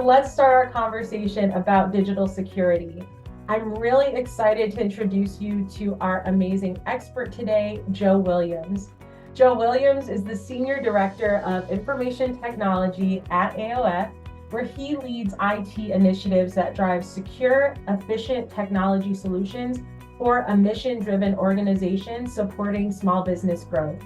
let's start our conversation about digital security. I'm really excited to introduce you to our amazing expert today, Joe Williams. Joe Williams is the Senior Director of Information Technology at AOF, where he leads IT initiatives that drive secure, efficient technology solutions for a mission-driven organization supporting small business growth.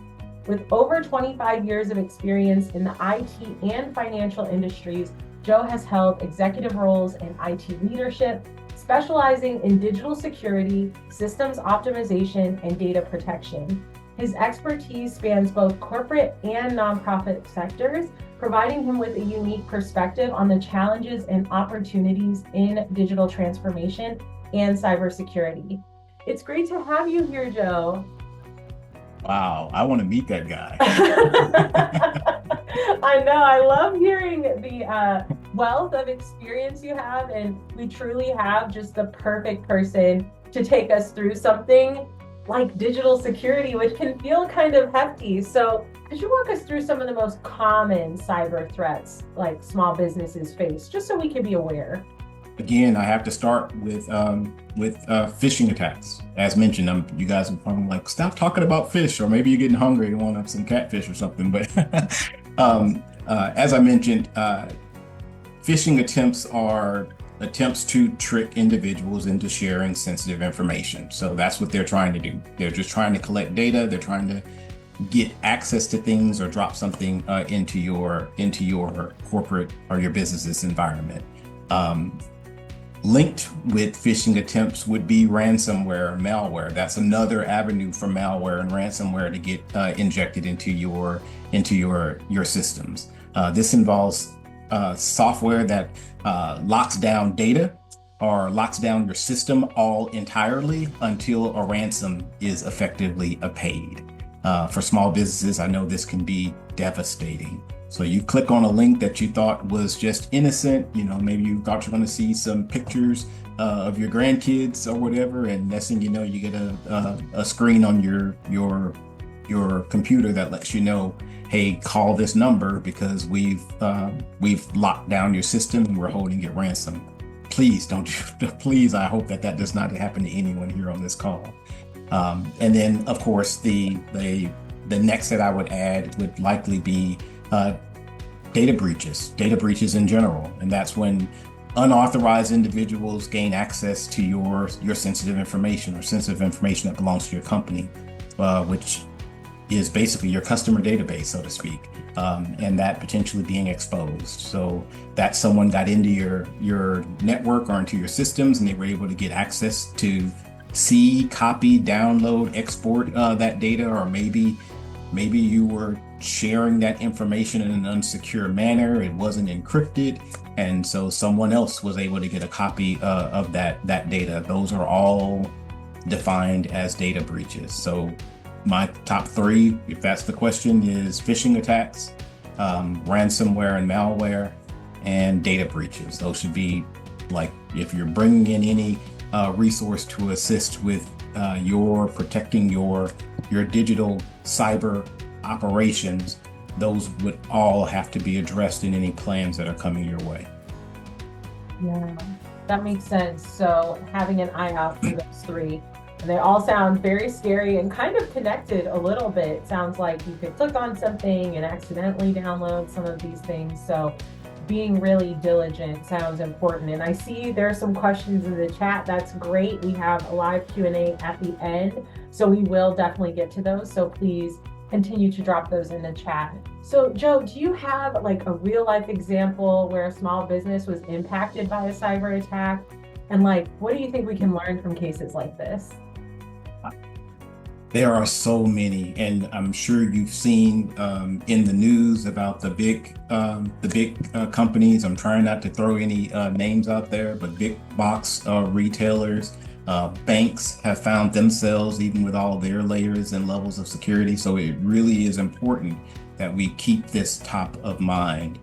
With over 25 years of experience in the IT and financial industries, Joe has held executive roles in IT leadership, specializing in digital security, systems optimization, and data protection. His expertise spans both corporate and nonprofit sectors, providing him with a unique perspective on the challenges and opportunities in digital transformation and cybersecurity. It's great to have you here, Joe. Wow, I want to meet that guy. I know, I love hearing the wealth of experience you have, and we truly have just the perfect person to take us through something like digital security, which can feel kind of hefty. So could you walk us through some of the most common cyber threats like small businesses face, just so we can be aware? Again, I have to start with phishing attacks. As mentioned, you guys are probably like, stop talking about fish, or maybe you're getting hungry and want some catfish or something. But as I mentioned, phishing attempts are attempts to trick individuals into sharing sensitive information. So that's what they're trying to do. They're just trying to collect data. They're trying to get access to things or drop something into your corporate or your business's environment. Linked with phishing attempts would be ransomware or malware. That's another avenue for malware and ransomware to get injected into your systems. This involves software that locks down data or locks down your system all entirely until a ransom is effectively paid. For small businesses, I know this can be devastating. So you click on a link that you thought was just innocent, maybe you thought you're going to see some pictures of your grandkids or whatever, and next thing you know, you get a screen on your computer that lets you know, hey, call this number because we've locked down your system and we're holding it ransom. Please please, I hope that does not happen to anyone here on this call. And then, of course, the next that I would add would likely be data breaches in general. And that's when unauthorized individuals gain access to your sensitive information or sensitive information that belongs to your company, which is basically your customer database, so to speak, and that potentially being exposed. So that someone got into your network or into your systems and they were able to get access to see, copy, download, export that data, or maybe you were sharing that information in an unsecure manner. It wasn't encrypted, and so someone else was able to get a copy of that data. Those are all defined as data breaches. So my top three, if that's the question, is phishing attacks, ransomware and malware, and data breaches. Those should be, like, if you're bringing in any resource to assist with your protecting your digital cyber operations, those would all have to be addressed in any plans that are coming your way. Yeah, that makes sense. So having an eye out for those three. And they all sound very scary and kind of connected a little bit. It sounds like you could click on something and accidentally download some of these things. So being really diligent sounds important. And I see there are some questions in the chat. That's great. We have a live Q&A at the end, so we will definitely get to those. So please continue to drop those in the chat. So Joe, do you have like a real life example where a small business was impacted by a cyber attack? And like, what do you think we can learn from cases like this? There are so many, and I'm sure you've seen in the news about the big companies. I'm trying not to throw any names out there, but big box retailers, banks have found themselves, even with all their layers and levels of security. So it really is important that we keep this top of mind.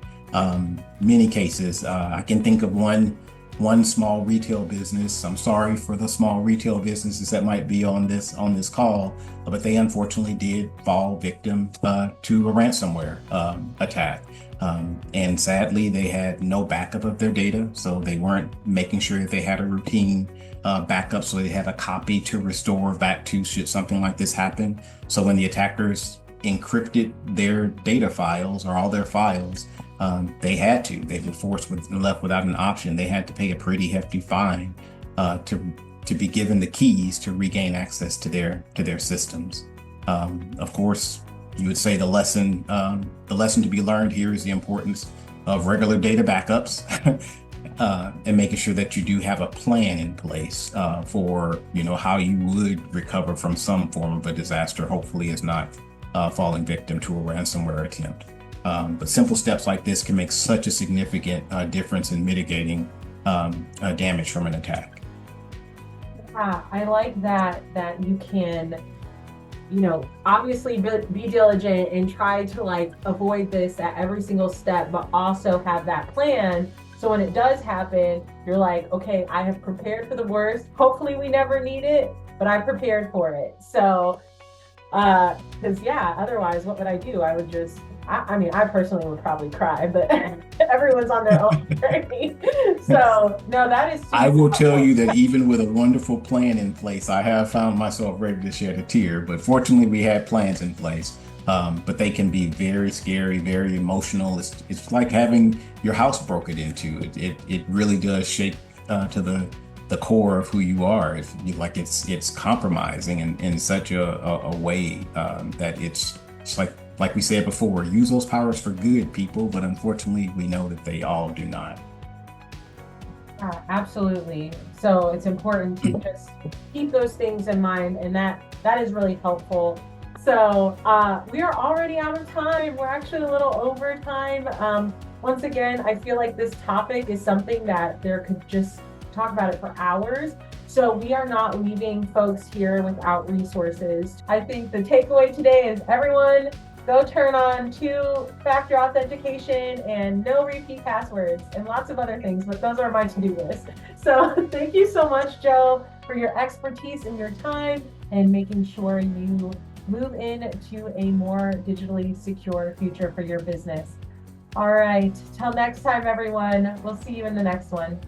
Many cases, I can think of one one small retail business. I'm sorry for the small retail businesses that might be on this call, but they unfortunately did fall victim to a ransomware attack. And sadly, they had no backup of their data, so they weren't making sure that they had a routine backup, so they had a copy to restore back to should something like this happen. So when the attackers encrypted their data files or all their files, they were forced left without an option. They had to pay a pretty hefty fine to be given the keys to regain access to their systems. Of course, you would say the lesson to be learned here is the importance of regular data backups and making sure that you do have a plan in place for how you would recover from some form of a disaster. Hopefully, is not falling victim to a ransomware attempt. But simple steps like this can make such a significant difference in mitigating damage from an attack. I like that you can, obviously be diligent and try to avoid this at every single step, but also have that plan. So when it does happen, you're like, okay, I have prepared for the worst. Hopefully we never need it, but I prepared for it. So, because otherwise what would I do? I would just, I personally would probably cry, but everyone's on their own journey. So no, that is super I will tell helpful. you that even with a wonderful plan in place, I have found myself ready to shed a tear, but fortunately we had plans in place. But they can be very scary, very emotional. It's like having your house broken into. It really does shake to the core of who you are. It's compromising in such a way that it's like we said before, use those powers for good, people. But unfortunately, we know that they all do not. Absolutely. So it's important to just keep those things in mind, and that is really helpful. So we are already out of time. We're actually a little over time. Once again, I feel like this topic is something that there could just talk about it for hours. So we are not leaving folks here without resources. I think the takeaway today is everyone go turn on 2-factor authentication and no repeat passwords and lots of other things, but those are my to-do list. So thank you so much, Joe, for your expertise and your time and making sure you move into a more digitally secure future for your business. All right, till next time, everyone. We'll see you in the next one.